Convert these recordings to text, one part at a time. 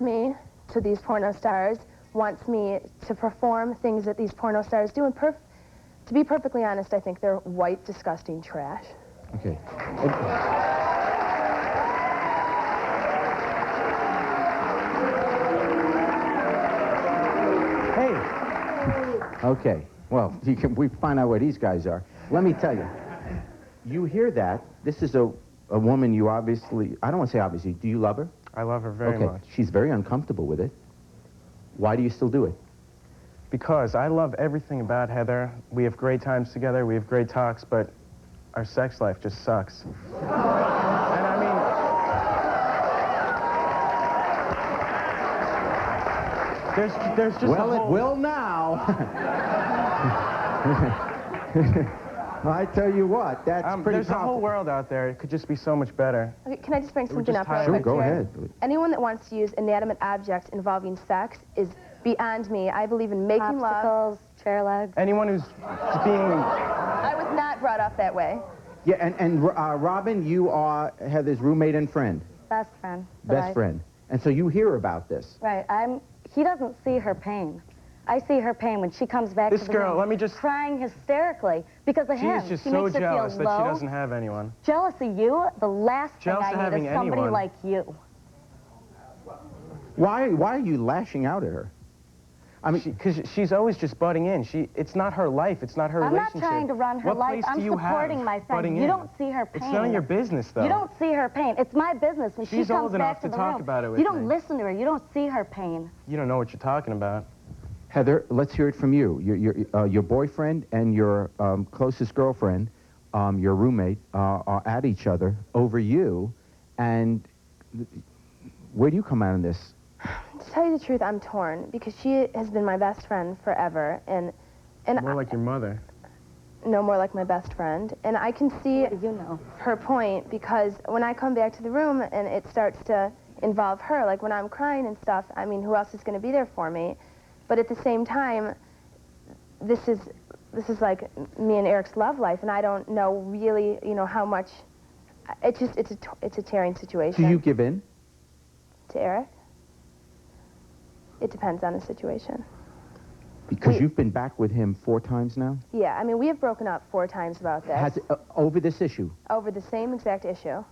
me to these porno stars, wants me to perform things that these porno stars do, and to be perfectly honest, I think they're white, disgusting trash. Okay. Hey. Okay. Well, we find out where these guys are. Let me tell you. You hear that? This is a woman you obviously, I don't want to say obviously, do you love her? I love her very much. She's very uncomfortable with it. Why do you still do it? Because I love everything about Heather. We have great times together, we have great talks, but our sex life just sucks. And I mean, there's just well, it will now. I tell you what, that's pretty There's a whole world out there. It could just be so much better. Okay, can I just bring something up? Sure, go ahead. Anyone that wants to use inanimate objects involving sex is beyond me. I believe in making love. Chair legs. Anyone who's being... I was not brought up that way. Yeah, and Robin, you are Heather's roommate and friend. Best friend. Best friend. And so you hear about this. Right. He doesn't see her pain. I see her pain when she comes back to the room, let me just... crying hysterically because of him. She's just so jealous that she doesn't have anyone. Jealous of you? The last thing Jealous I need is somebody like you. Why are you lashing out at her? I mean, because she's always just butting in. It's not her life. It's not her relationship. I'm not trying to run her life. I'm supporting my friend. You don't see her pain. It's none of your business, though. You don't see her pain. It's my business. When she's she comes old enough back to the talk room, about it with you don't listen to her. You don't see her pain. You don't know what you're talking about. Heather, let's hear it from you. Your boyfriend and your closest girlfriend, your roommate, are at each other over you, and where do you come out in this? To tell you the truth, I'm torn, because she has been my best friend forever, and more like your mother. No, more like my best friend, and I can see her point, because when I come back to the room and it starts to involve her, like when I'm crying and stuff, I mean, who else is going to be there for me? But at the same time, this is like me and Eric's love life, and I don't know really, how much. It's a tearing situation. Do you give in? To Eric? It depends on the situation. Because you've been back with him 4 times now? Yeah, I mean, we have broken up 4 times about this. Over this issue? Over the same exact issue.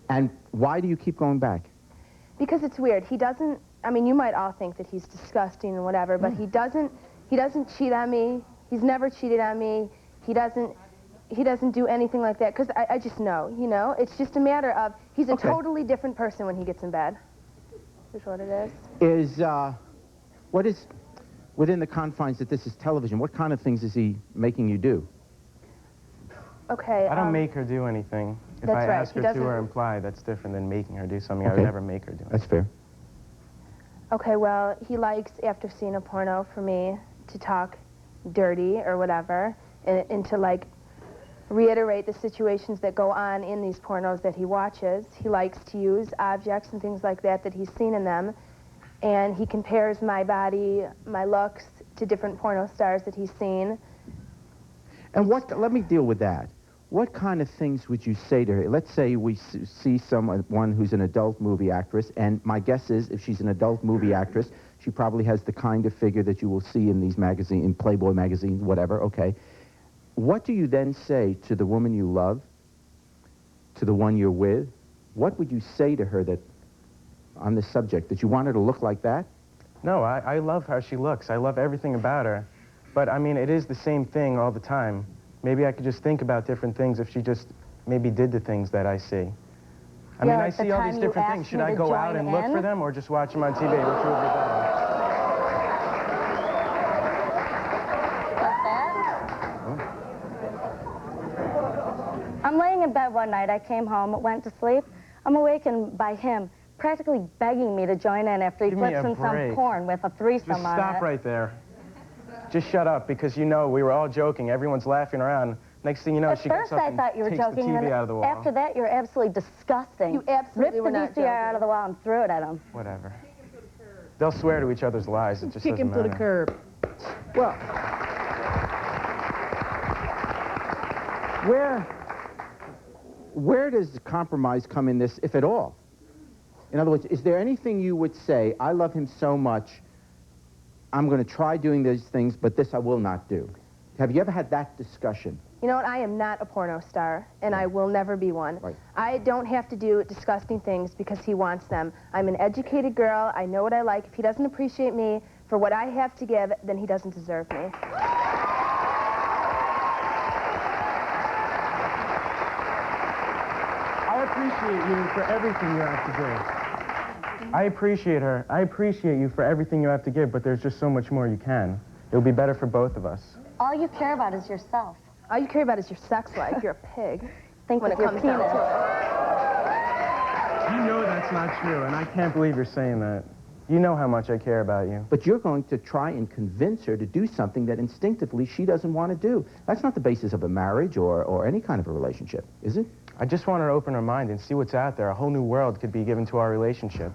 And why do you keep going back? Because it's weird. He doesn't, I mean, you might all think that he's disgusting and whatever, but he doesn't cheat on me. He's never cheated on me. He doesn't do anything like that, because I just know, It's just a matter of, he's a totally different person when he gets in bed. Is what it is. What is, within the confines that this is television, what kind of things is he making you do? Okay, I don't make her do anything. If I ask her to or imply, that's different than making her do something. I would never make her do anything. That's fair. Okay, well, he likes, after seeing a porno, for me to talk dirty or whatever, and to, like, reiterate the situations that go on in these pornos that he watches. He likes to use objects and things like that he's seen in them, and he compares my body, my looks, to different porno stars that he's seen. And let me deal with that. What kind of things would you say to her? Let's say we see someone who's an adult movie actress, and my guess is if she's an adult movie actress, she probably has the kind of figure that you will see in these magazines, in Playboy magazines, whatever, okay. What do you then say to the woman you love, to the one you're with? What would you say to her that, on this subject, that you want her to look like that? No, I love how she looks. I love everything about her. But, I mean, it is the same thing all the time. Maybe I could just think about different things if she just maybe did the things that I see. I mean, I see all these different things. Should I go out and look for them or just watch them on TV? Which would be better? I'm laying in bed one night. I came home, went to sleep. I'm awakened by him practically begging me to join in after he flips in some porn with a threesome on it. Just stop right there. Just shut up, because we were all joking. Everyone's laughing around. Next thing you know, she gets up and takes the TV out of the wall. After that, you're absolutely disgusting. You absolutely were not joking. Ripped the VCR out of the wall and threw it at him. Whatever. They'll swear to each other's lies. It just kick him doesn't to the curb. Well, where does the compromise come in this, if at all? In other words, is there anything you would say, I love him so much, I'm going to try doing these things, but this I will not do? Have you ever had that discussion? You know what? I am not a porno star, and I will never be one. Right. I don't have to do disgusting things because he wants them. I'm an educated girl. I know what I like. If he doesn't appreciate me for what I have to give, then he doesn't deserve me. I appreciate you for everything you have to give. I appreciate her. I appreciate you for everything you have to give, but there's just so much more you can. It'll be better for both of us. All you care about is yourself. All you care about is your sex life. You're a pig. Think when with it your comes down penis. to You know that's not true, and I can't believe you're saying that. You know how much I care about you. But you're going to try and convince her to do something that instinctively she doesn't want to do. That's not the basis of a marriage or any kind of a relationship, is it? I just want her to open her mind and see what's out there. A whole new world could be given to our relationship.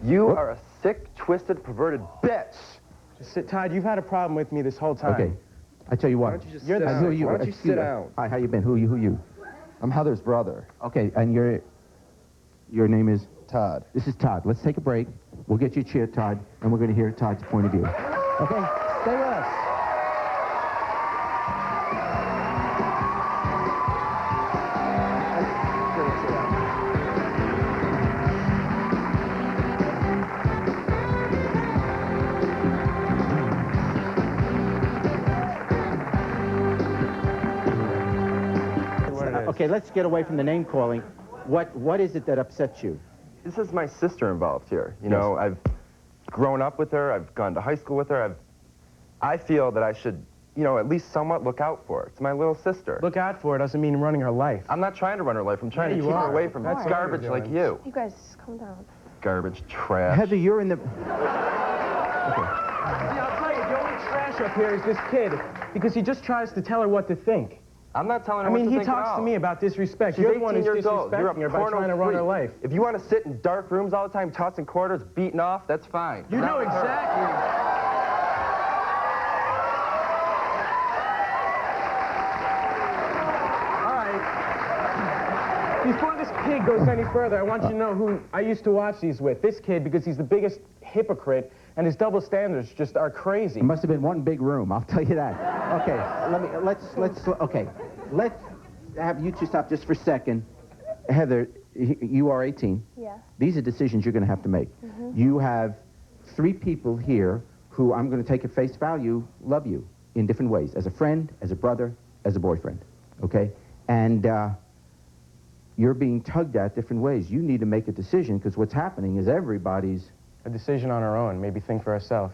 You are a sick, twisted, perverted bitch. Just sit, Todd, you've had a problem with me this whole time. Okay. I tell you what. Why don't you just You're sit the- down? Who are you? Why don't you Excuse sit me. down? Hi, how you been? Who are you? I'm Heather's brother, Okay, and your name is? Todd. This is Todd. Let's take a break. We'll get you a chair, Todd, and we're going to hear Todd's point of view. Okay? Stay with us. Okay, let's get away from the name calling. What is it that upsets you? This is my sister involved here. You know, I've grown up with her. I've gone to high school with her. I feel that I should, you know, at least somewhat look out for her. It's my little sister. Look out for her doesn't mean running her life. I'm not trying to run her life. I'm trying to you keep her are. away from That's what garbage you're like doing. you. You guys, calm down. Garbage, trash. Heather, you're in the... See, I'll tell you, the only trash up here is this kid, because he just tries to tell her what to think. I'm not telling her I mean, what to he think at talks all. to me about disrespect. She's You're the one 18 who's years old. You're a disrespecting her by porno trying to run her freak. life. If you want to sit in dark rooms all the time, tossing quarters, beating off, that's fine. You know exactly. All right. Before this pig goes any further, I want you to know who I used to watch these with. This kid, because he's the biggest hypocrite, and his double standards just are crazy. It must have been one big room, I'll tell you that. Okay, let's have you two stop just for a second. Heather, you are 18. Yeah. These are decisions you're going to have to make. You have 3 people here who I'm going to take at face value love you in different ways, as a friend, as a brother, as a boyfriend, okay? And you're being tugged at different ways. You need to make a decision, because what's happening is everybody's... A decision on her own, maybe think for herself.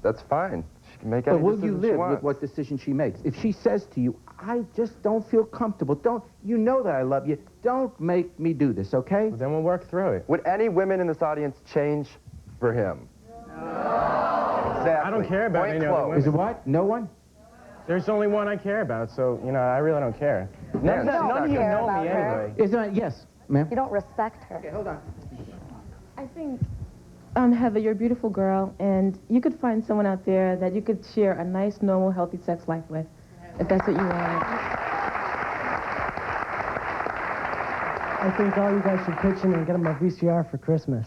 That's fine. She can make But any will decision you she live wants. with what decision she makes? If she says to you, I just don't feel comfortable, you know that I love you, don't make me do this, okay? Well, then we'll work through it. Would any women in this audience change for him? No. Exactly. I don't care about Point any other closed. women. Is it what? No one? There's only one I care about, so, you know, I really don't care. Yeah, None of you care know about me her. anyway. Is there, yes, ma'am? You don't respect her. Okay, hold on. I think, Heather, you're a beautiful girl, and you could find someone out there that you could share a nice, normal, healthy sex life with, if that's what you want. I think all you guys should pitch in and get him a VCR for Christmas.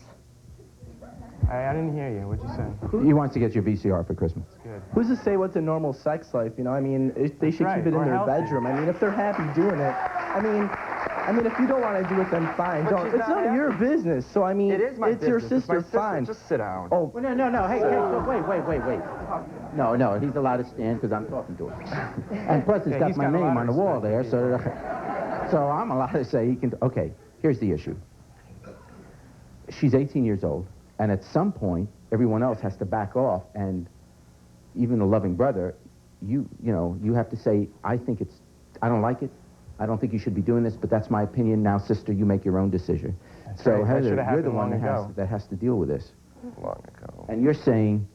I didn't hear you. What'd you say? He wants to get your VCR for Christmas. Good. Who's to say what's a normal sex life, you know? I mean, they should right, keep it in or their healthy. bedroom. I mean, if they're happy doing it, I mean, if you don't want to do it, then fine. But Don't. she's It's not none of your business. So, I mean, It is my it's your business. It's my sister, fine. Just sit down. Oh, Well, no, hey, so wait. No, he's allowed to stand because I'm talking to him. And plus, it's Yeah, got he's my got a lot name of on the wall respect. there, so I'm allowed to say he can, okay, here's the issue. She's 18 years old, and at some point, everyone else has to back off, and even a loving brother, you have to say, I don't like it, I don't think you should be doing this, but that's my opinion. Now, sister, you make your own decision. That's So, right. That Heather, should have you're the happened one long ago. that has to deal with this. Long ago. And you're saying,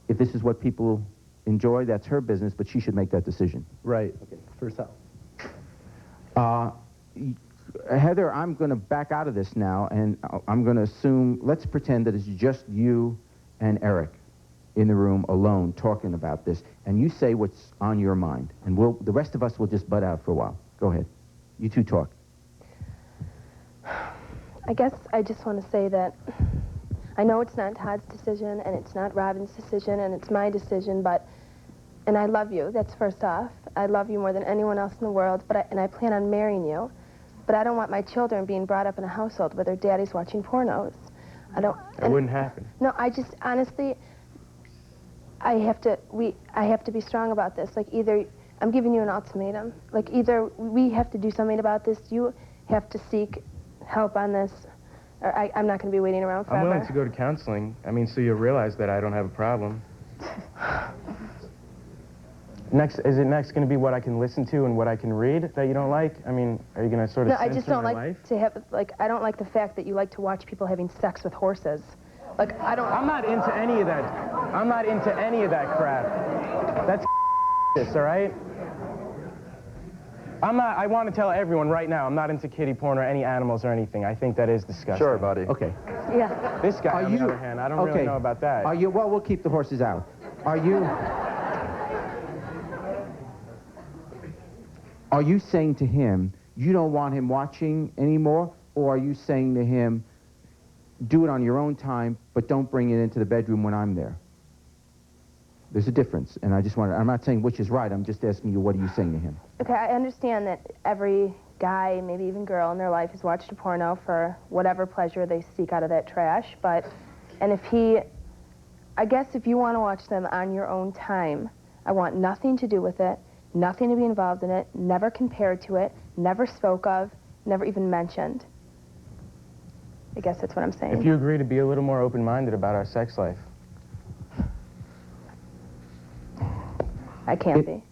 if this is what people enjoy, that's her business, but she should make that decision. right. For herself. Heather, I'm going to back out of this now, and I'm going to assume, let's pretend that it's just you and Eric in the room alone talking about this, and you say what's on your mind, and the rest of us will just butt out for a while. Go ahead. You two talk. I guess I just want to say that I know it's not Todd's decision, and it's not Robin's decision, and it's my decision, and I love you, that's first off. I love you more than anyone else in the world, and I plan on marrying you. But I don't want my children being brought up in a household where their daddy's watching pornos. That wouldn't happen. No, I just, honestly, I have to be strong about this. Like, either, I'm giving you an ultimatum. Like, either we have to do something about this, you have to seek help on this, or I'm not going to be waiting around forever. I'm willing to go to counseling. I mean, so you'll realize that I don't have a problem. Is it next going to be what I can listen to and what I can read that you don't like? I mean, are you going to sort of censor my life? No, I just don't like to have, like, I don't like the fact that you like to watch people having sex with horses. Like, I'm not into any of that. I'm not into any of that crap. That's all right? I want to tell everyone right now, I'm not into kiddie porn or any animals or anything. I think that is disgusting. Sure, buddy. Okay. Yeah. This guy, on the other hand, I don't really know about that. Well, we'll keep the horses out. Are you saying to him, you don't want him watching anymore? Or are you saying to him, do it on your own time, but don't bring it into the bedroom when I'm there? There's a difference, and I'm not saying which is right, I'm just asking you, what are you saying to him? Okay, I understand that every guy, maybe even girl in their life has watched a porno for whatever pleasure they seek out of that trash, I guess if you want to watch them on your own time, I want nothing to do with it, nothing to be involved in it, never compared to it, never spoke of, never even mentioned. I guess that's what I'm saying. If you agree to be a little more open-minded about our sex life. I can't be.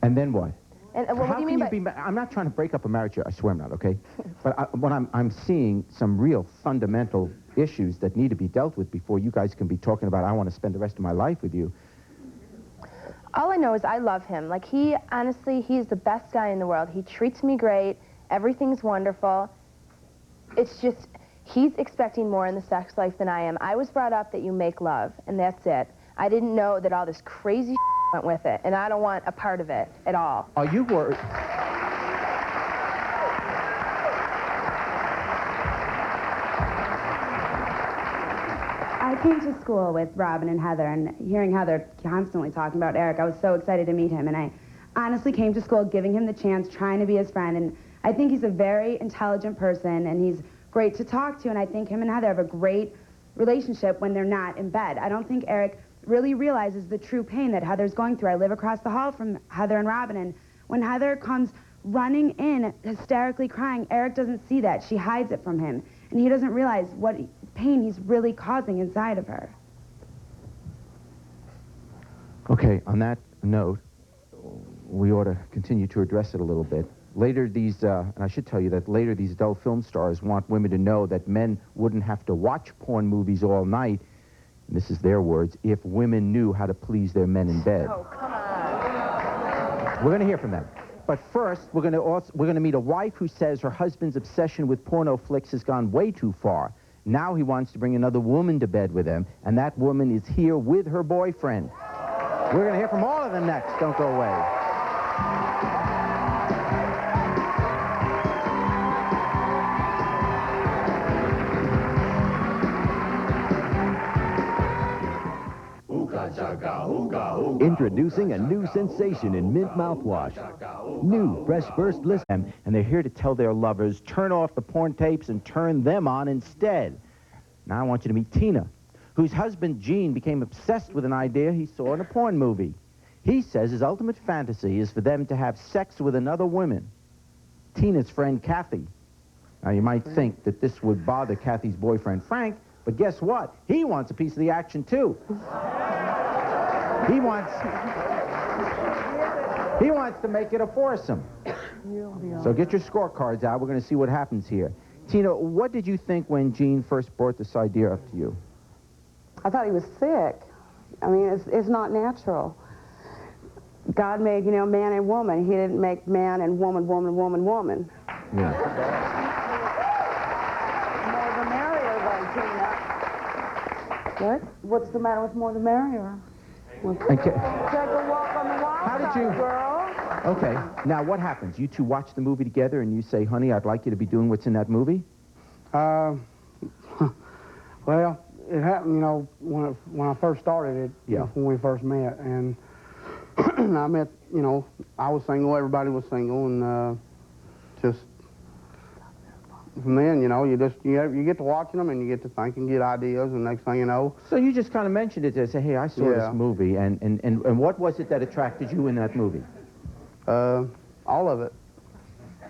And then what? And what do you mean by... I'm not trying to break up a marriage here, I swear I'm not, okay? But I'm seeing some real fundamental issues that need to be dealt with before you guys can be talking about, I want to spend the rest of my life with you. All I know is I love him. Like, honestly, he's the best guy in the world. He treats me great. Everything's wonderful. It's just, he's expecting more in the sex life than I am. I was brought up that you make love, and that's it. I didn't know that all this crazy went with it, and I don't want a part of it at all. Are you worried? I came to school with Robin and Heather, and hearing Heather constantly talking about Eric, I was so excited to meet him, and I honestly came to school giving him the chance, trying to be his friend, and I think he's a very intelligent person, and he's great to talk to, and I think him and Heather have a great relationship when they're not in bed. I don't think Eric really realizes the true pain that Heather's going through. I live across the hall from Heather and Robin, and when Heather comes running in, hysterically crying, Eric doesn't see that. She hides it from him, and he doesn't realize what pain he's really causing inside of her. Okay, on that note, we ought to continue to address it a little bit. Later, and I should tell you that later these adult film stars want women to know that men wouldn't have to watch porn movies all night, and this is their words, if women knew how to please their men in bed. Oh, come on. We're going to hear from them. But first, we're going to meet a wife who says her husband's obsession with porno flicks has gone way too far. Now he wants to bring another woman to bed with him, and that woman is here with her boyfriend. We're going to hear from all of them next. Don't go away. Introducing a new sensation in mint mouthwash. New Fresh Burst List. And they're here to tell their lovers, turn off the porn tapes and turn them on instead. Now I want you to meet Tina, whose husband Gene became obsessed with an idea he saw in a porn movie. He says his ultimate fantasy is for them to have sex with another woman. Tina's friend Kathy. Now you might think that this would bother Kathy's boyfriend Frank, but guess what? He wants a piece of the action too. He wants to make it a foursome. So get your scorecards out. We're going to see what happens here. Tina, what did you think when Gene first brought this idea up to you? I thought he was sick. I mean, it's not natural. God made, you know, man and woman. He didn't make man and woman, woman, woman, woman. Yeah. More the merrier, though, Tina. What? What's the matter with more the merrier? Okay. Take a walk on the wild side, girl. Okay, now what happens? You two watch the movie together and you say, honey, I'd like you to be doing what's in that movie? Well, it happened, you know, when I first started it, you know, when we first met, and I met, you know, I was single, everybody was single, and just from then, you know, you get to watching them, and you get to think and get ideas, and next thing you know. So you just kind of mentioned it to say, hey, I saw this movie, and what was it that attracted you in that movie? All of it.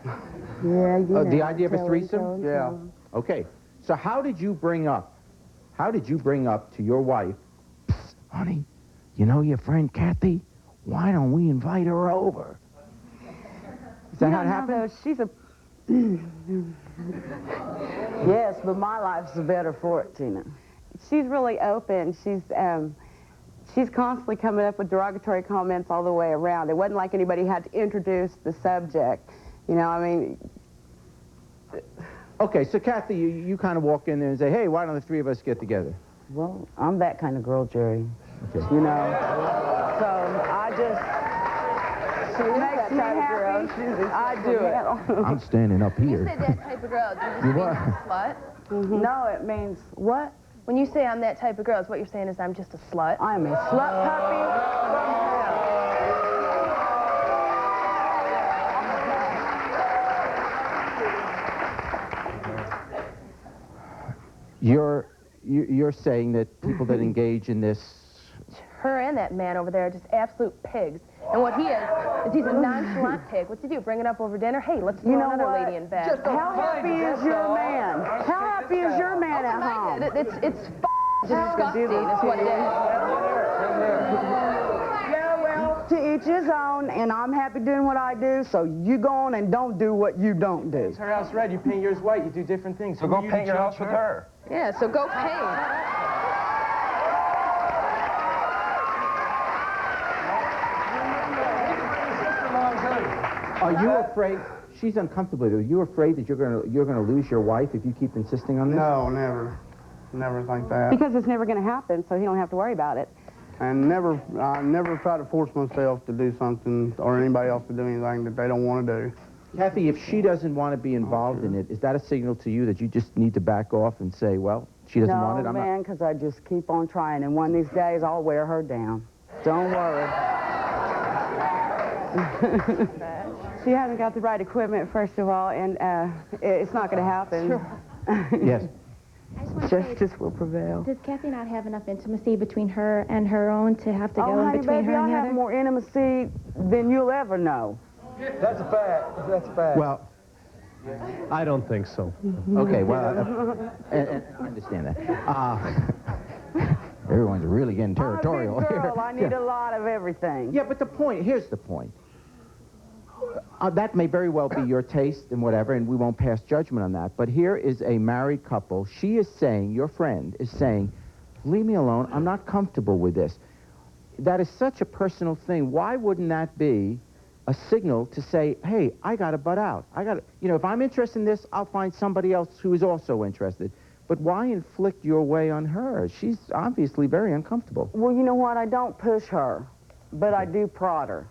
Yeah, you know, the idea of a threesome? Yeah. Okay. So how did you bring up to your wife, honey, you know your friend Kathy? Why don't we invite her over? Is that how it happened? She's a... Yes, but my life's better for it, Tina. She's really open. She's constantly coming up with derogatory comments all the way around. It wasn't like anybody had to introduce the subject. You know, I mean... Okay, so Kathy, you kind of walk in there and say, hey, why don't the three of us get together? Well, I'm that kind of girl, Jerry. Okay. You know? So I just... She makes me happy. I do it. I'm standing up here. You say that type of girl, do you just mean I'm a slut? Mm-hmm. No, it means what? When you say I'm that type of girl, what you're saying is I'm just a slut? I'm a slut puppy. You're saying that people that engage in this... Her and that man over there are just absolute pigs. And what he is he's a nonchalant pig. What's he do? Bring it up over dinner? Hey, let's throw another lady in bed. How happy is your man? How happy is your man at home? It's disgusting is what it is. Yeah, well, to each his own, and I'm happy doing what I do, so you go on and don't do what you don't do. It's her house red, you paint yours white, you do different things. So go paint your house with her. Yeah, so go paint. Are you afraid? She's uncomfortable. Are you afraid that you're gonna lose your wife if you keep insisting on this? No, never. Never think that. Because it's never going to happen, so he don't have to worry about it. And I never try to force myself to do something or anybody else to do anything that they don't want to do. Kathy, if she doesn't want to be involved in it, is that a signal to you that you just need to back off and say, well, she doesn't want it? No, man, because I just keep on trying, and one of these days I'll wear her down. Don't worry. She hasn't got the right equipment, first of all, and it's not going to happen. Sure. Yes. Justice will prevail. Does Kathy not have enough intimacy between her and her own to have to go honey, in between baby, her and the I have other? more intimacy than you'll ever know. That's a fact. That's a fact. Well, I don't think so. okay, well, and I understand that. Everyone's really getting territorial I'm a big girl. here. I need a lot of everything. Yeah, but here's the point. That may very well be your taste and whatever, and we won't pass judgment on that. But here is a married couple. She is saying, your friend is saying, leave me alone. I'm not comfortable with this. That is such a personal thing. Why wouldn't that be a signal to say, hey, I got to butt out. If I'm interested in this, I'll find somebody else who is also interested. But why inflict your way on her? She's obviously very uncomfortable. Well, you know what? I don't push her, but I do prod her.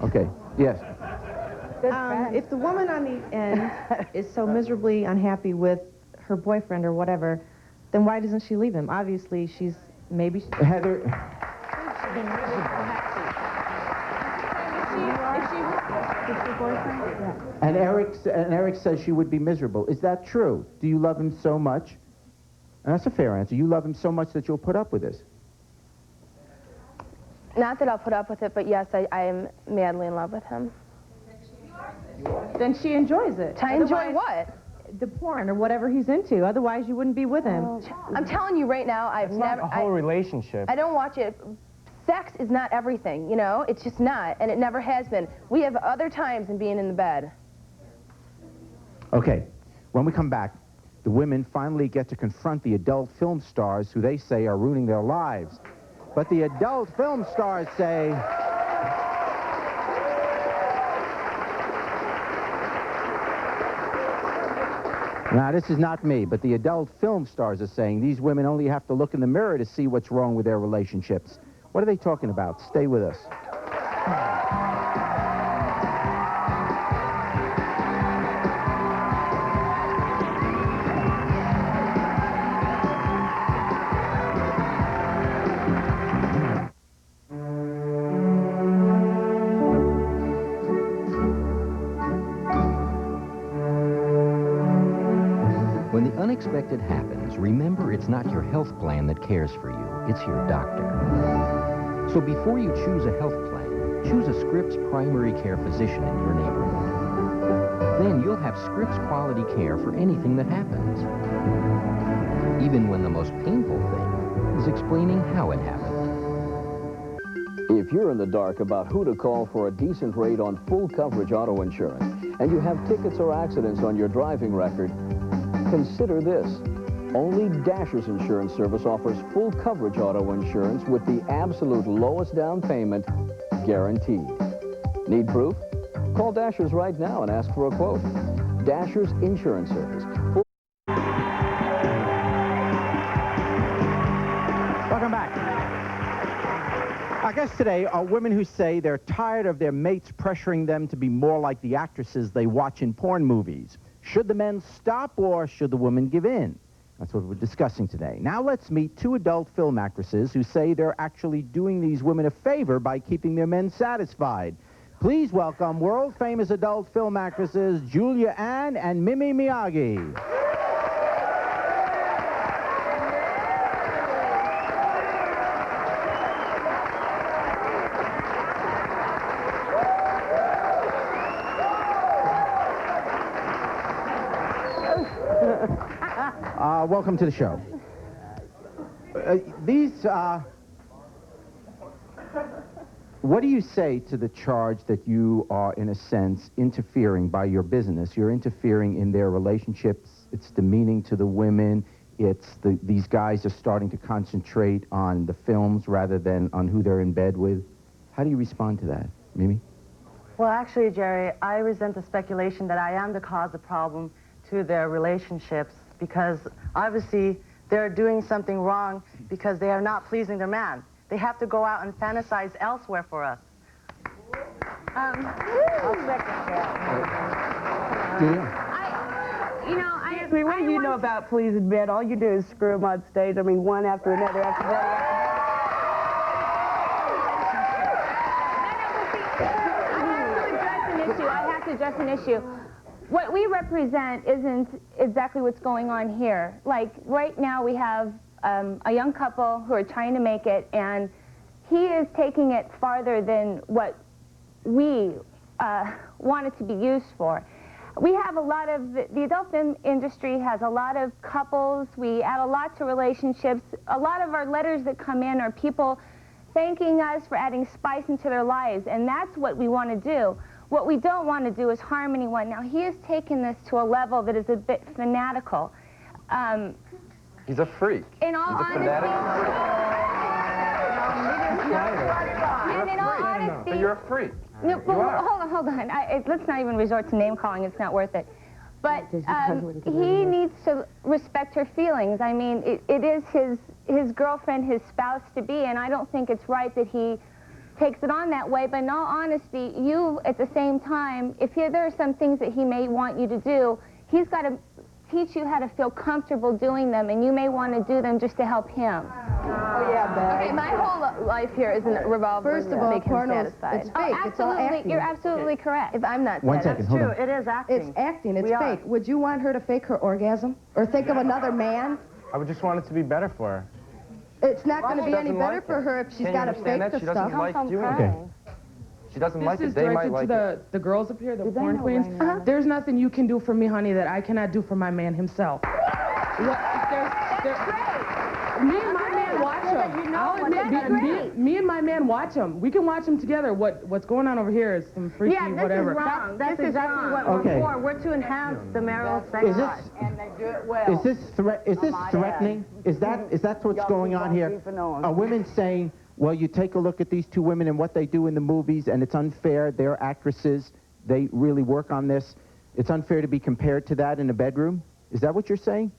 Okay, yes. If the woman on the end is so miserably unhappy with her boyfriend or whatever, then why doesn't she leave him? Obviously, Heather... And Eric says she would be miserable. Is that true? Do you love him so much? And that's a fair answer. You love him so much that you'll put up with this. Not that I'll put up with it, but yes, I am madly in love with him. Then she enjoys it. I enjoy what? The porn or whatever he's into. Otherwise, you wouldn't be with him. I'm telling you right now, I've never... Not a whole relationship. I don't watch it. Sex is not everything, you know? It's just not, and it never has been. We have other times than being in the bed. Okay, when we come back, the women finally get to confront the adult film stars who they say are ruining their lives. But the adult film stars say... Now, this is not me, but the adult film stars are saying these women only have to look in the mirror to see what's wrong with their relationships. What are they talking about? Stay with us. When the unexpected happens, remember it's not your health plan that cares for you, it's your doctor. So before you choose a health plan, choose a Scripps primary care physician in your neighborhood. Then you'll have Scripps quality care for anything that happens. Even when the most painful thing is explaining how it happened. If you're in the dark about who to call for a decent rate on full coverage auto insurance, and you have tickets or accidents on your driving record, consider this. Only Dasher's Insurance Service offers full coverage auto insurance with the absolute lowest down payment guaranteed. Need proof? Call Dasher's right now and ask for a quote. Dasher's Insurance Service. Welcome back. Our guests today are women who say they're tired of their mates pressuring them to be more like the actresses they watch in porn movies. Should the men stop or should the women give in? That's what we're discussing today. Now let's meet two adult film actresses who say they're actually doing these women a favor by keeping their men satisfied. Please welcome world-famous adult film actresses Julia Ann and Mimi Miyagi. Welcome to the show. What do you say to the charge that you are, in a sense, interfering by your business? You're interfering in their relationships. It's demeaning to the women. These guys are starting to concentrate on the films rather than on who they're in bed with. How do you respond to that, Mimi? Well, actually, Jerry, I resent the speculation that I am the cause of problem to their relationships, because obviously they're doing something wrong because they are not pleasing their man. They have to go out and fantasize elsewhere for us. Julia? What do you know about pleasing men? All you do is screw them on stage. I mean, one after another after another. I have to address an issue. What we represent isn't exactly what's going on here. Like, right now we have a young couple who are trying to make it, and he is taking it farther than what we want it to be used for. We have a lot of, the adult film industry has a lot of couples. We add a lot to relationships. A lot of our letters that come in are people thanking us for adding spice into their lives, and that's what we want to do. What we don't want to do is harm anyone. Now, he has taken this to a level that is a bit fanatical. He's a freak. In all honesty, but you're a freak. No, hold on. Let's not even resort to name calling. It's not worth it. But he needs to respect her feelings. I mean, it is his girlfriend, his spouse to be, and I don't think it's right that he takes it on that way. But in all honesty, you, at the same time, if there are some things that he may want you to do, he's got to teach you how to feel comfortable doing them, and you may want to do them just to help him. Oh, yeah, babe. Okay, my whole life here isn't revolved around make him satisfied. It's fake. It's all acting. You're absolutely correct. If I'm not One second, hold on. It is acting. It's acting. It's fake. Would you want her to fake her orgasm? Or think of another man? I would just want it to be better for her. It's not going to be any better for her if she's got to fake the She stuff. doesn't like doing it. She doesn't like it. They might like it. The girls up here, the porn queens. There's nothing you can do for me, honey, that I cannot do for my man himself. Me and my man watch him. I'll admit, me and my man watch him. We can watch him together. What's going on over here is some freaky whatever. Is wrong. That's exactly what we're for. We're to enhance the marital sex life. And they do it well. Is this threatening? Is that what's going on here? Are women saying, well, you take a look at these two women and what they do in the movies, and it's unfair. They're actresses. They really work on this. It's unfair to be compared to that in a bedroom? Is that what you're saying?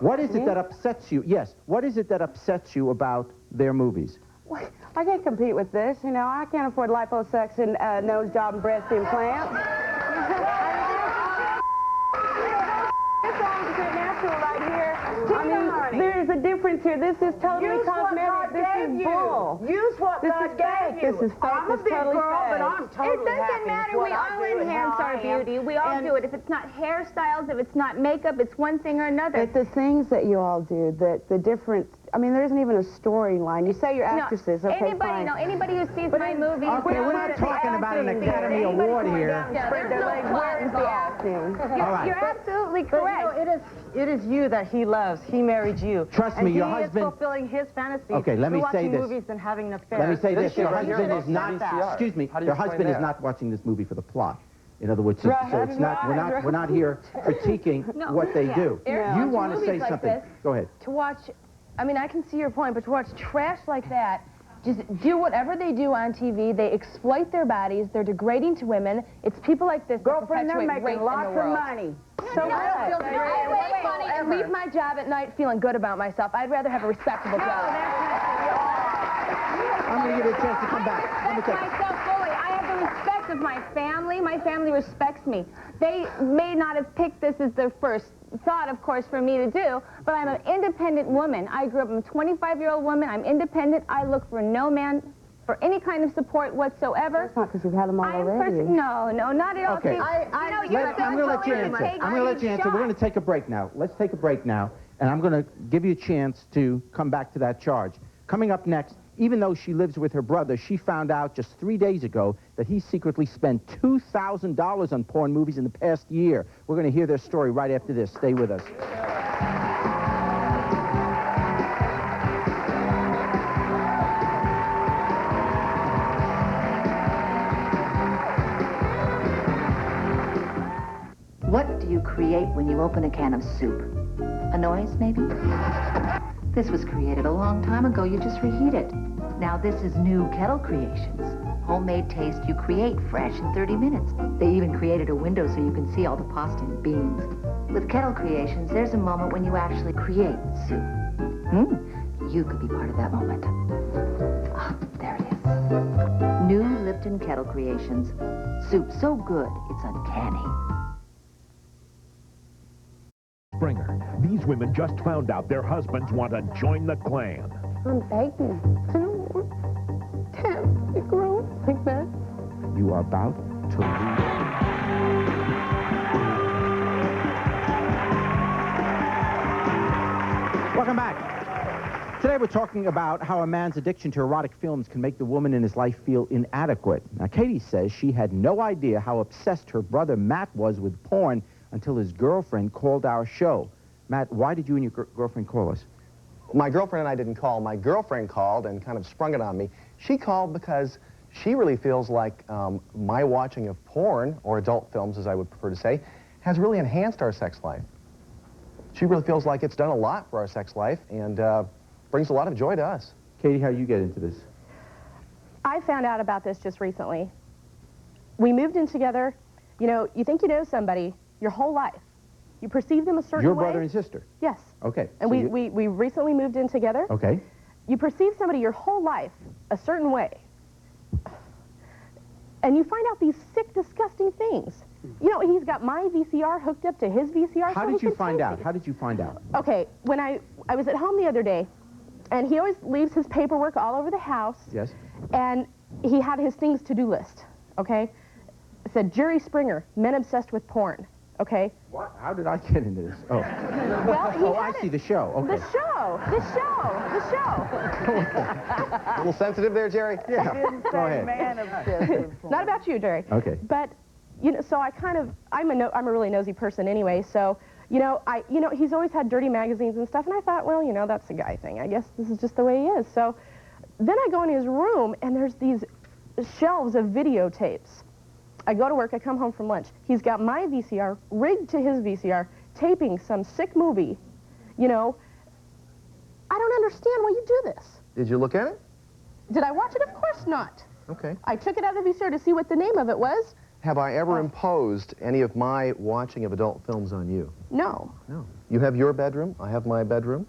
What is it that upsets you? Yes. What is it that upsets you about their movies? I can't compete with this. You know, I can't afford liposuction, nose job, and breast implants. It's all natural right here. I mean, there's a difference Jerry's here. This is totally cosmetic. This is bull. Use what God gave you. This is fake. I'm a big girl, but I'm totally It doesn't matter. We all enhance our beauty. We all do it. If it's not hairstyles, if it's not makeup, it's one thing or another. But the things that you all do, the different, I mean, there isn't even a storyline. You say you're actresses, okay, anybody who sees my movies... Okay, we're not talking about an Academy Award here. Spread their legs. Where's the acting? All right. You're absolutely correct. But, you know, it is you that he loves. He married you. Trust me, your husband... He is fulfilling his fantasy. Okay, let me say this. Watching movies and having an affair. Let me say this. Your right husband here, is not... Excuse me. Your husband is not watching this movie for the plot. In other words, so it's not. We're not here critiquing what they do. You want to say something? Go ahead. To watch, I mean, I can see your point, but to watch trash like that, just do whatever they do on TV. They exploit their bodies. They're degrading to women. It's people like this. Girlfriend, they're making rape lots in the of world. money. So what? I make money and leave my job at night feeling good about myself. I'd rather have a respectable job. I'm going to give you a chance to come back. I respect myself fully. I have the respect of my family. My family respects me. They may not have picked this as their first thought, of course, for me to do, but I'm an independent woman. I grew up, I'm a 25-year-old woman. I'm independent. I look for no man for any kind of support whatsoever. That's not because you've had them all already. No, not at all. Okay. I'm going to let you answer. I'm going to let you answer. We're going to take a break now. Let's take a break now, and I'm going to give you a chance to come back to that charge. Coming up next, even though she lives with her brother, she found out just 3 days ago that he secretly spent $2,000 on porn movies in the past year. We're going to hear their story right after this. Stay with us. What do you create when you open a can of soup? A noise, maybe? This was created a long time ago. You just reheat it. Now this is new Kettle Creations. Homemade taste you create fresh in 30 minutes. They even created a window so you can see all the pasta and beans. With Kettle Creations, there's a moment when you actually create soup. You could be part of that moment. Ah, there it is. New Lipton Kettle Creations. Soup so good, it's uncanny. Springer, these women just found out their husbands want to join the clan. I'm begging. I don't want to have to grow up like that. You are about to leave. Welcome back. Today we're talking about how a man's addiction to erotic films can make the woman in his life feel inadequate. Now, Katie says she had no idea how obsessed her brother Matt was with porn until his girlfriend called our show. Matt, why did you and your girlfriend call us? My girlfriend and I didn't call. My girlfriend called and kind of sprung it on me. She called because she really feels like my watching of porn, or adult films as I would prefer to say, has really enhanced our sex life. She really feels like it's done a lot for our sex life and brings a lot of joy to us. Katie, how you get into this? I found out about this just recently. We moved in together. You know, you think you know somebody your whole life. You perceive them a certain way. Your brother and sister? Yes. Okay. And so we recently moved in together. Okay. You perceive somebody your whole life a certain way. And you find out these sick, disgusting things. You know, he's got my VCR hooked up to his VCR. How did you find out? How did you find out? Okay, when I was at home the other day, and he always leaves his paperwork all over the house. Yes. And he had his things to-do list, okay? It said, Jerry Springer, men obsessed with porn. Okay. What? How did I get into this? Oh. Well, I see the show. Okay. The show. A little sensitive there, Jerry? Yeah. Go ahead. Man obsessed. Not about you, Jerry. Okay. But, you know, so I'm a really nosy person anyway. So, you know, he's always had dirty magazines and stuff, and I thought, well, you know, that's a guy thing. I guess this is just the way he is. So, then I go in his room, and there's these shelves of videotapes. I go to work, I come home from lunch. He's got my VCR rigged to his VCR, taping some sick movie. You know, I don't understand why you do this. Did you look at it? Did I watch it? Of course not. Okay. I took it out of the VCR to see what the name of it was. Have I ever imposed any of my watching of adult films on you? No. No. You have your bedroom, I have my bedroom.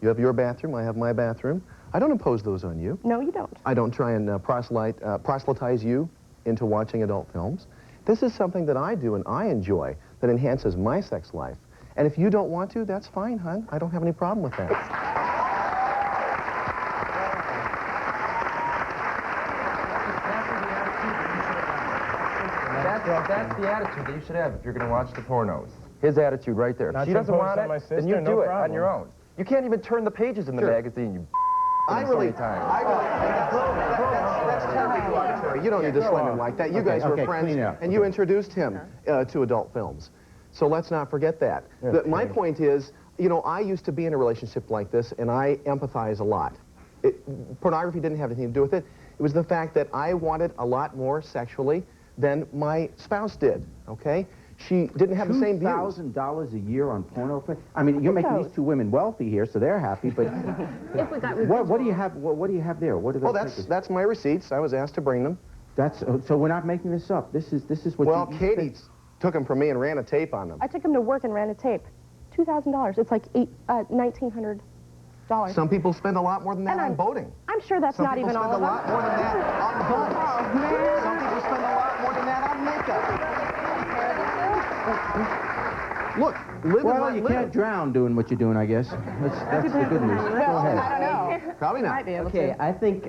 You have your bathroom, I have my bathroom. I don't impose those on you. No, you don't. I don't try and proselytize you into watching adult films. This is something that I do and I enjoy that enhances my sex life. And if you don't want to, that's fine, hon. I don't have any problem with that. that's the attitude that you should have if you're going to watch the pornos. His attitude right there. Not If she doesn't impose want on my it, then you sister, do no it problem. on your own. You can't even turn the pages in the magazine, you I so really, many times. that's terribly derogatory. You don't need to sling him like that. You guys were friends, and you introduced him to adult films. So let's not forget that. My point is, you know, I used to be in a relationship like this, and I empathize a lot. Pornography didn't have anything to do with it. It was the fact that I wanted a lot more sexually than my spouse did, okay? She didn't have the same views. $2,000 a year on porno? I mean, you're making these two women wealthy here, so they're happy, but what do you have? What do you have there? What are those that's my receipts. I was asked to bring them. So we're not making this up. This is what. Well, Katie took them from me and ran a tape on them. I took him to work and ran a tape. $2,000. It's like $1,900. Some people spend a lot more than that on boating. I'm sure that's not even all of them. Some people spend a lot more than that on boats. Oh, man. Some people spend a lot more than that on makeup. Look, live well, and you let can't live. drown doing what you're doing, I guess. That's the good news. Go ahead. I don't know. Probably not. Might be able Okay, to. I think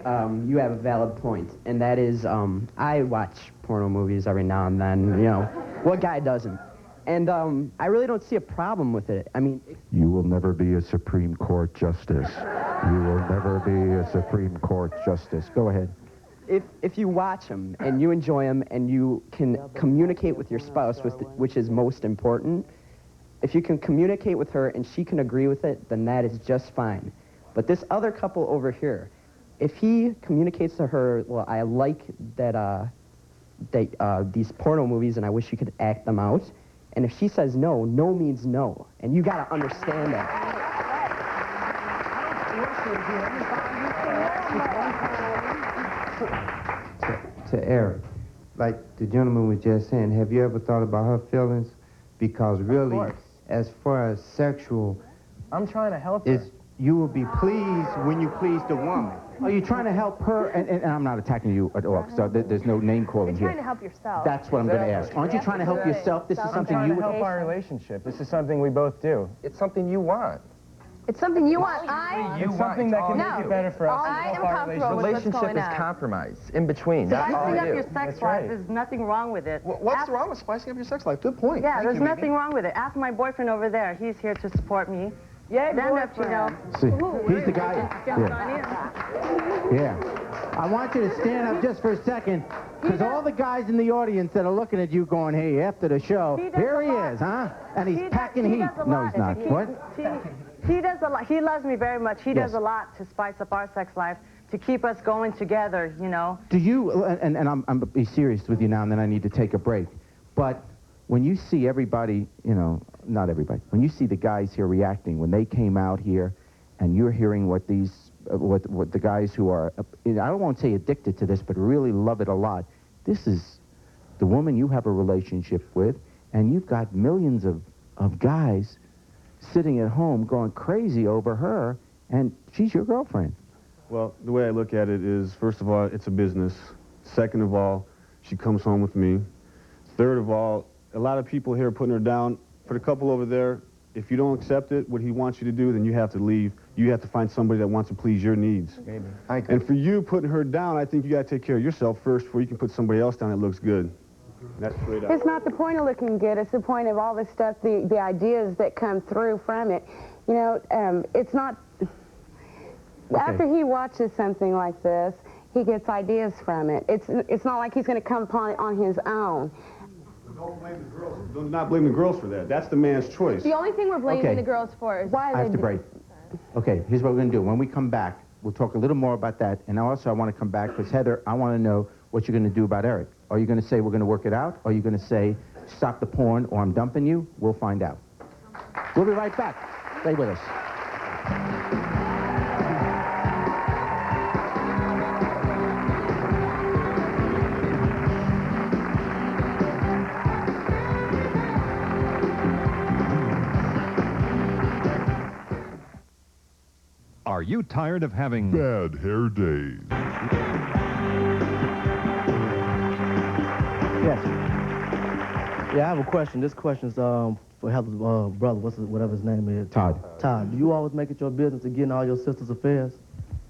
you have a valid point, and that is I watch porno movies every now and then, you know. What guy doesn't? And I really don't see a problem with it. I mean... You will never be a Supreme Court justice. You will never be a Supreme Court justice. Go ahead. If you watch them and you enjoy them and you can communicate with your spouse, which is most important, if you can communicate with her and she can agree with it, then that is just fine. But this other couple over here, if he communicates to her, well, I like that these porno movies and I wish you could act them out, and if she says no, no means no, and you gotta understand that. To Eric, like the gentleman was just saying, have you ever thought about her feelings? Because really, as far as sexual, I'm trying to help her. You will be pleased when you please the woman. Are you trying to help her? And I'm not attacking you at all, so there's no name calling You're here. trying to help yourself. That's what I'm going to ask. Aren't you trying to help yourself? This is something you would... help our relationship. This is something we both do. It's something you want. It's something you want. It's something that can make it better for us. I am comfortable with what's Relationship going is on. compromise in between. That's all Spicing you up do. your sex life, there's nothing wrong with it. What's wrong with spicing up your sex life? Good point. Yeah, Thank there's you, nothing Mimi. wrong with it. Ask my boyfriend over there. He's here to support me. Yay, Stand up, you know. See, he's the guy. Yeah. I want you to stand up just for a second, because all the guys in the audience that are looking at you going, hey, after the show, here he is, huh? And he's packing heat. No, he's not. What? He does a lot. He loves me very much. He does a lot to spice up our sex life, to keep us going together, you know. Do you, and I'm be serious with you now, and then I need to take a break, but when you see everybody, you know, not everybody, when you see the guys here reacting, when they came out here, and you're hearing what these, what the guys who are, I won't say addicted to this, but really love it a lot, this is the woman you have a relationship with, and you've got millions of guys sitting at home going crazy over her, and she's your girlfriend. Well, the way I look at it is, first of all, it's a business. Second of all, she comes home with me. Third of all, a lot of people here are putting her down. For the couple over there, if you don't accept it, what he wants you to do, then you have to leave. You have to find somebody that wants to please your needs. Maybe. And for you putting her down, I think you got to take care of yourself first before you can put somebody else down that looks good. That's straight up. It's not the point of looking good. It's the point of all the stuff, the ideas that come through from it. You know, it's not... After he watches something like this, he gets ideas from it. It's not like he's going to come upon it on his own. Don't blame the girls. Do not blame the girls for that. That's the man's choice. The only thing we're blaming the girls for is why I have to break. Okay, here's what we're going to do. When we come back, we'll talk a little more about that. And also, I want to come back because, Heather, I want to know what you're going to do about Eric. Are you going to say we're going to work it out? Or are you going to say stop the porn or I'm dumping you? We'll find out. We'll be right back. Stay with us. Are you tired of having bad hair days? Yes. Yeah, I have a question. This question's for Heather's brother, whatever his name is. Todd. Todd, do you always make it your business to get in all your sister's affairs?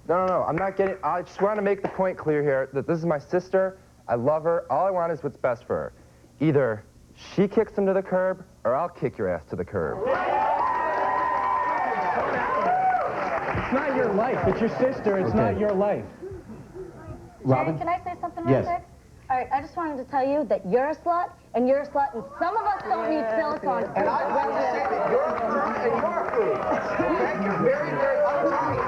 No, I'm not getting... I just want to make the point clear here that this is my sister. I love her. All I want is what's best for her. Either she kicks him to the curb, or I'll kick your ass to the curb. It's not your life. It's your sister. It's not your life. Robin? Can I say something Yes. real quick? All right, I just wanted to tell you that you're a slut, and you're a slut, and some of us don't need silicone. And I want to say that you're a fruit and you're a fruit. Okay? You're very, very untidy.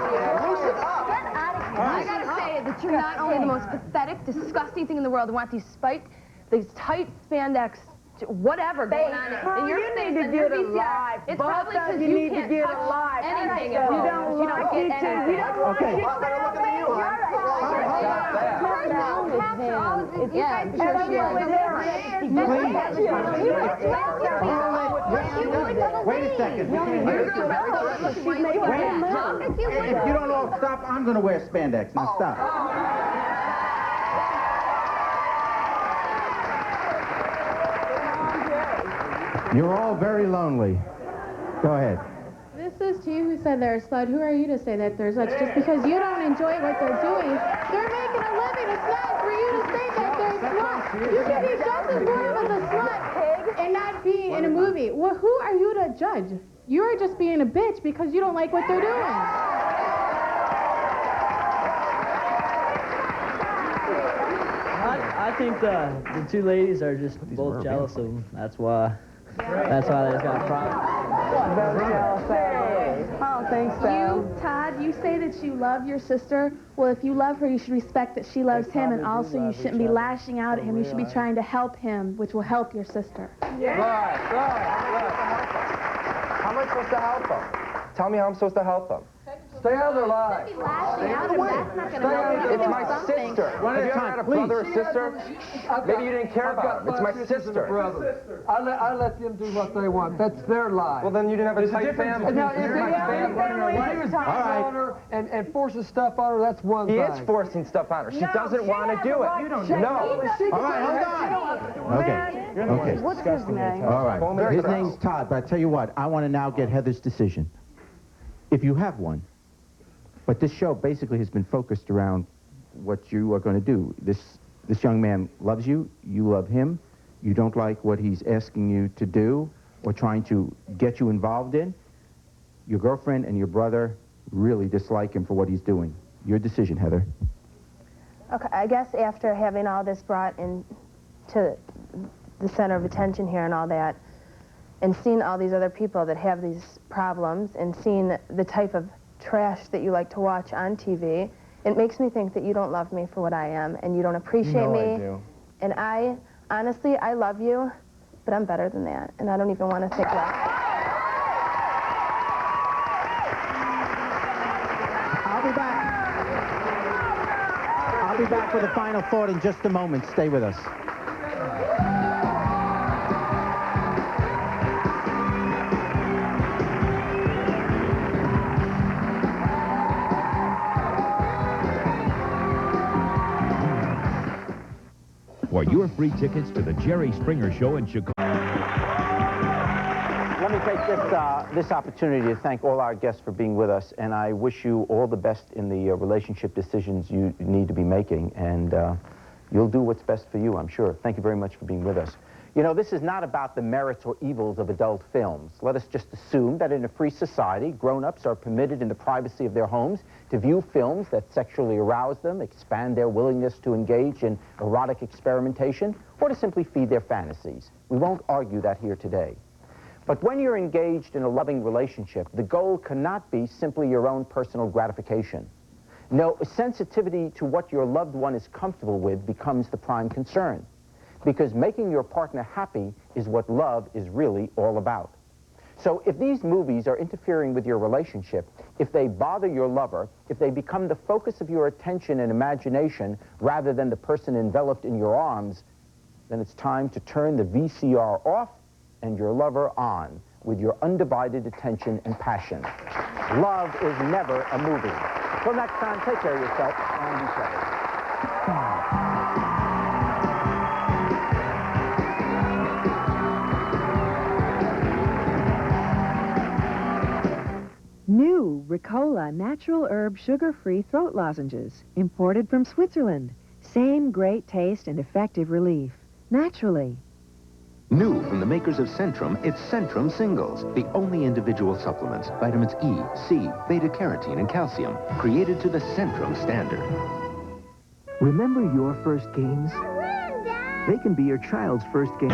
Loosen up. Get out of here. I gotta say that you're not only the most pathetic, disgusting thing in the world. Want these tight spandex, whatever going on in your face and your VCR. It's probably because you can't touch anything at all. You don't get anything. You don't want Okay. Well, better looking than you, Wait a second. If you don't all stop, I'm going to wear spandex. Now stop. You're all very lonely. Go ahead. This is to you who said they're a slut. Who are you to say that they're sluts? Just because you don't enjoy what they're doing. They're making a living. It's not for you to say that they're sluts. You can be just as born as a slut and not be in a movie. Well, who are you to judge? You're just being a bitch because you don't like what they're doing. I think the two ladies are just both jealous of him. That's why they've got a problem. I don't think so. You, Todd, you say that you love your sister. Well, if you love her, you should respect that she loves him, and also you shouldn't be lashing out at him. You should be trying to help him, which will help your sister. Right. How am I supposed to help them? Tell me how I'm supposed to help them. Stay out of their lives. It's my sister. Have you ever had a brother or sister? Maybe you didn't care about them. It's my sister. I let them do what they want. That's their life. Well, then you didn't have a tight family. Now, if he was on her and forcing stuff on her, that's one thing. He is forcing stuff on her. She doesn't want to do it. No. All right, hold on. Okay. What's his name? All right. His name's Todd, but I tell you what, I want to now get Heather's decision. If you have one. But this show basically has been focused around what you are going to do. This young man loves you. You love him. You don't like what he's asking you to do or trying to get you involved in. Your girlfriend and your brother really dislike him for what he's doing. Your decision, Heather. Okay, I guess after having all this brought into the center of attention here and all that, and seeing all these other people that have these problems, and seeing the type of trash that you like to watch on TV, it makes me think that you don't love me for what I am, and you don't appreciate me. I do. And honestly, I love you, but I'm better than that, and I don't even want to think that. I'll be back with a final thought in just a moment. Stay with us. For your free tickets to the Jerry Springer Show in Chicago. Let me take this opportunity to thank all our guests for being with us, and I wish you all the best in the relationship decisions you need to be making, and you'll do what's best for you, I'm sure. Thank you very much for being with us. You know, this is not about the merits or evils of adult films. Let us just assume that in a free society, grown-ups are permitted in the privacy of their homes to view films that sexually arouse them, expand their willingness to engage in erotic experimentation, or to simply feed their fantasies. We won't argue that here today. But when you're engaged in a loving relationship, the goal cannot be simply your own personal gratification. No, sensitivity to what your loved one is comfortable with becomes the prime concern, because making your partner happy is what love is really all about. So if these movies are interfering with your relationship, if they bother your lover, if they become the focus of your attention and imagination rather than the person enveloped in your arms, then it's time to turn the VCR off and your lover on with your undivided attention and passion. Love is never a movie. Till next time, take care of yourself and each other. New Ricola Natural Herb Sugar-Free Throat Lozenges, imported from Switzerland. Same great taste and effective relief. Naturally. New from the makers of Centrum, it's Centrum Singles, the only individual supplements, vitamins E, C, beta-carotene, and calcium, created to the Centrum standard. Remember your first games? They can be your child's first game.